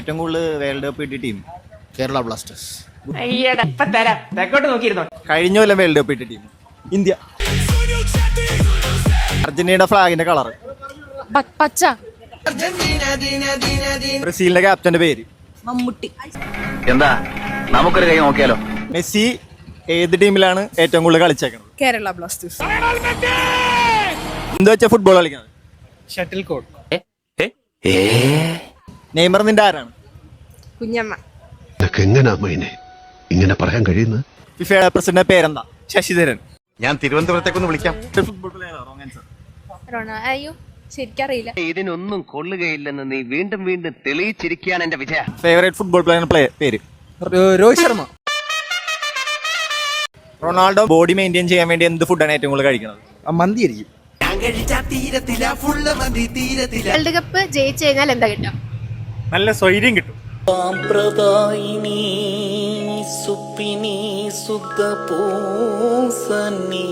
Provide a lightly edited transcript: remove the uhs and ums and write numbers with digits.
ഏറ്റവും കൂടുതൽ world cup കിട്ടിയ ടീം കേരള ബ്ലാസ്റ്റേഴ്സ്. കഴിഞ്ഞ കൊല്ലം വേൾഡ് കപ്പ് കിട്ടിയ ടീം ഇന്ത്യ. അർജന്റീനയുടെ ഫ്ലാഗിന്റെ കളർ പച്ച. ബ്രസീലിന്റെ ക്യാപ്റ്റന്റെ പേര് മമ്മൂട്ടി. എന്താ നമുക്കൊരു കൈ നോക്കിയാലോ? മെസ്സി ഏത് ടീമിലാണ് ഏറ്റവും കൂടുതൽ കളിച്ചേക്കുന്നത്? കേരള ബ്ലാസ്റ്റേഴ്സ്. എന്ത് വെച്ചാ ഫുട്ബോൾ കളിക്കുന്നത്? Shuttle court. നെയ്മർ നിന്റെ ആരാണ്? കുഞ്ഞമ്മ. ഇതൊക്കെ എങ്ങനെയാ മൈനെ ഇങ്ങനെ പറയാൻ കഴിയുന്നത്? ഫിഫയുടെ പ്രസിഡന്റ് പേരെന്താ? ശശിധരൻ. ഞാൻ തിരുവനന്തപുരത്തേക്കൊന്ന് വിളിക്കാം. Football player wrong answer. അയ്യോ ശരിക്കറിയില്ല. ഇതിനൊന്നും കൊള്ളുകയില്ലെന്ന് നീ വീണ്ടും വീണ്ടും തെളിയിച്ചിരിക്കുകയാണ് എന്റെ വിജയ. ഫേവറേറ്റ് ഫുട്ബോൾ പ്ലെയറിന്റെ പേര്? Rohit Sharma. Ronaldo body maintain ചെയ്യാൻ വേണ്ടി എന്ത് ഫുഡാണ് ഏറ്റവും കൂടുതൽ കഴിക്കുന്നത്? മന്തി ആയിരിക്കും. വേൾഡ് കപ്പ് ജയിച്ചു കഴിഞ്ഞാൽ എന്താ കിട്ടുക? നല്ല സ്വൈര്യം കിട്ടും. സാമ്പ്രദായിനി സുപ്പിനി സുഖ പൂസനി